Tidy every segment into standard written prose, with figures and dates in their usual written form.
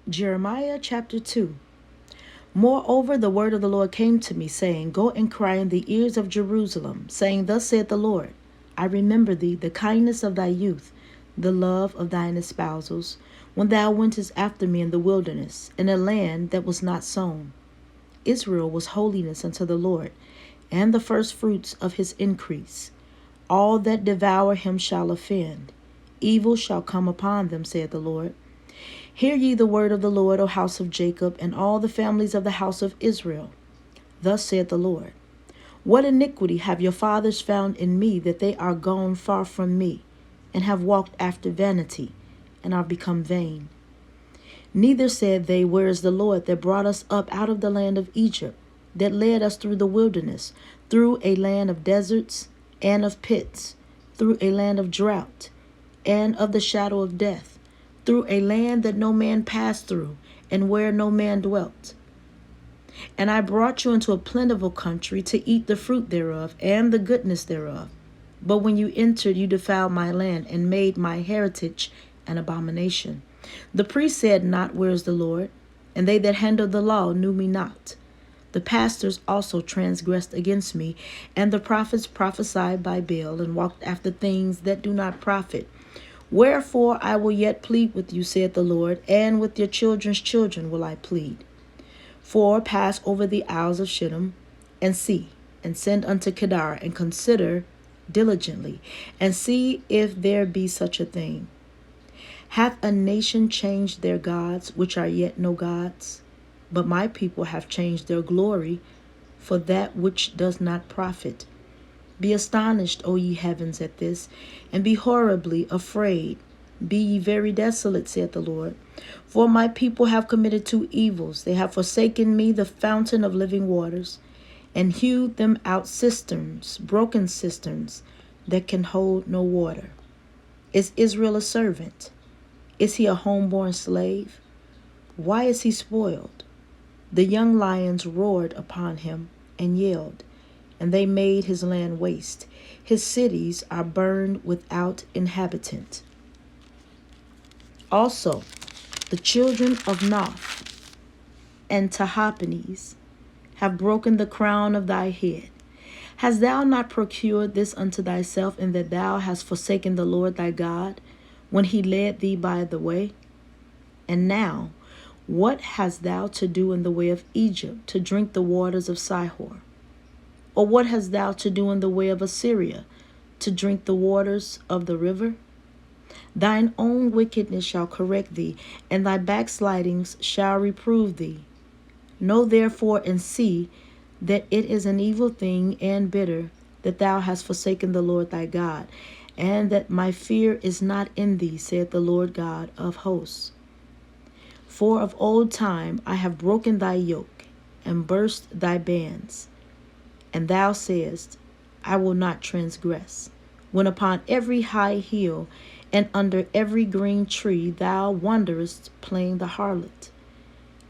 Jeremiah chapter 2. Moreover, the word of the Lord came to me, saying, Go and cry in the ears of Jerusalem, saying, Thus saith the Lord, I remember thee, the kindness of thy youth, the love of thine espousals, when thou wentest after me in the wilderness, in a land that was not sown. Israel was holiness unto the Lord, and the firstfruits of his increase. All that devour him shall offend. Evil shall come upon them, saith the Lord. Hear ye the word of the Lord, O house of Jacob, and all the families of the house of Israel. Thus saith the Lord, What iniquity have your fathers found in me, that they are gone far from me, and have walked after vanity, and are become vain? Neither said they, Where is the Lord that brought us up out of the land of Egypt, that led us through the wilderness, through a land of deserts and of pits, through a land of drought and of the shadow of death, through a land that no man passed through, and where no man dwelt. And I brought you into a plentiful country to eat the fruit thereof, and the goodness thereof. But when you entered, you defiled my land, and made my heritage an abomination. The priest said not, Where is the Lord? And they that handled the law knew me not. The pastors also transgressed against me, and the prophets prophesied by Baal, and walked after things that do not profit. Wherefore I will yet plead with you, saith the Lord, and with your children's children will I plead. For pass over the isles of Shittim, and see, and send unto Kedar, and consider diligently, and see if there be such a thing. Hath a nation changed their gods, which are yet no gods? But my people have changed their glory for that which does not profit. Be astonished, O ye heavens, at this, and be horribly afraid. Be ye very desolate, saith the Lord. For my people have committed two evils. They have forsaken me, the fountain of living waters, and hewed them out cisterns, broken cisterns, that can hold no water. Is Israel a servant? Is he a homeborn slave? Why is he spoiled? The young lions roared upon him and yelled, and they made his land waste. His cities are burned without inhabitant. Also, the children of Noph and Tahpenes have broken the crown of thy head. Hast thou not procured this unto thyself, in that thou hast forsaken the Lord thy God, when he led thee by the way? And now, what hast thou to do in the way of Egypt, to drink the waters of Sihor? Or what hast thou to do in the way of Assyria, to drink the waters of the river? Thine own wickedness shall correct thee, and thy backslidings shall reprove thee. Know therefore and see that it is an evil thing and bitter that thou hast forsaken the Lord thy God, and that my fear is not in thee, saith the Lord God of hosts. For of old time I have broken thy yoke, and burst thy bands. And thou sayest, I will not transgress. When upon every high hill and under every green tree thou wanderest playing the harlot.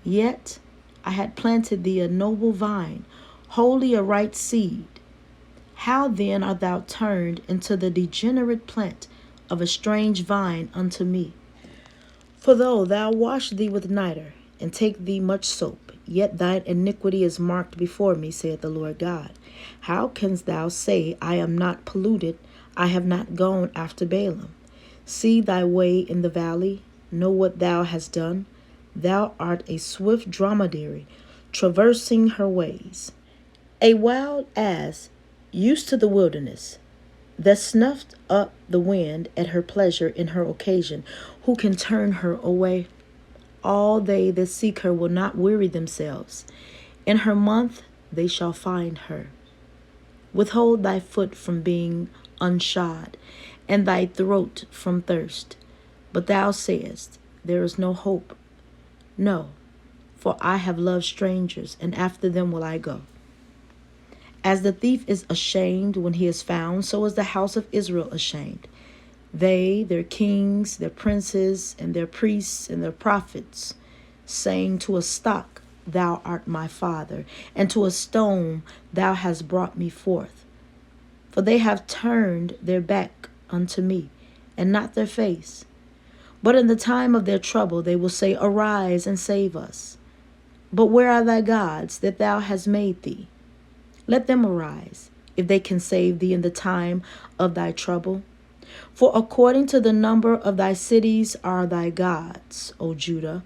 Yet I had planted thee a noble vine, wholly a right seed. How then art thou turned into the degenerate plant of a strange vine unto me? For though thou wash thee with nitre, and take thee much soap, yet thine iniquity is marked before me, saith the Lord God. How canst thou say, I am not polluted, I have not gone after Balaam? See thy way in the valley, know what thou hast done. Thou art a swift dromedary, traversing her ways. A wild ass, used to the wilderness, that snuffed up the wind at her pleasure in her occasion. Who can turn her away? All they that seek her will not weary themselves. In her month they shall find her. Withhold thy foot from being unshod, and thy throat from thirst. But thou sayest, There is no hope. No, for I have loved strangers, and after them will I go. As the thief is ashamed when he is found, so is the house of Israel ashamed. They, their kings, their princes, and their priests, and their prophets, saying to a stock, Thou art my father, and to a stone, Thou hast brought me forth. For they have turned their back unto me, and not their face. But in the time of their trouble they will say, Arise and save us. But where are thy gods that thou hast made thee? Let them arise, if they can save thee in the time of thy trouble. For according to the number of thy cities are thy gods, O Judah.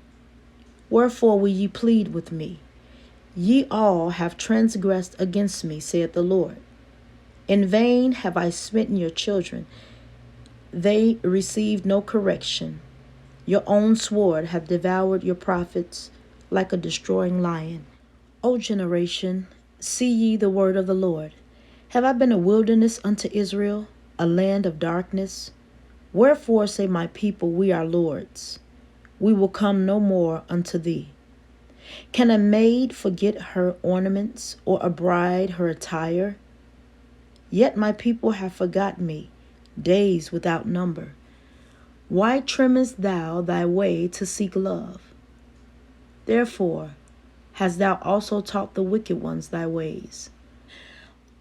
Wherefore will ye plead with me? Ye all have transgressed against me, saith the Lord. In vain have I smitten your children. They received no correction. Your own sword hath devoured your prophets like a destroying lion. O generation, see ye the word of the Lord. Have I been a wilderness unto Israel, a land of darkness? Wherefore say my people, We are lords. We will come no more unto thee. Can a maid forget her ornaments, or a bride her attire? Yet my people have forgotten me, days without number. Why trimmest thou thy way to seek love? Therefore hast thou also taught the wicked ones thy ways.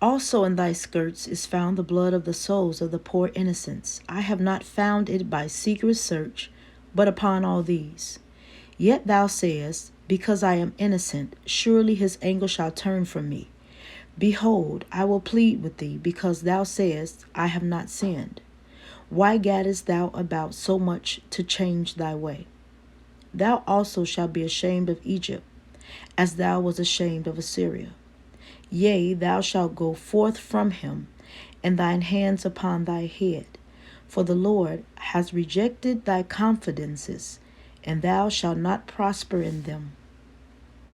Also in thy skirts is found the blood of the souls of the poor innocents. I have not found it by secret search, but upon all these. Yet thou sayest, Because I am innocent, surely his anger shall turn from me. Behold, I will plead with thee, because thou sayest, I have not sinned. Why gaddest thou about so much to change thy way? Thou also shalt be ashamed of Egypt, as thou wast ashamed of Assyria. Yea, thou shalt go forth from him, and thine hands upon thy head. For the Lord has rejected thy confidences, and thou shalt not prosper in them.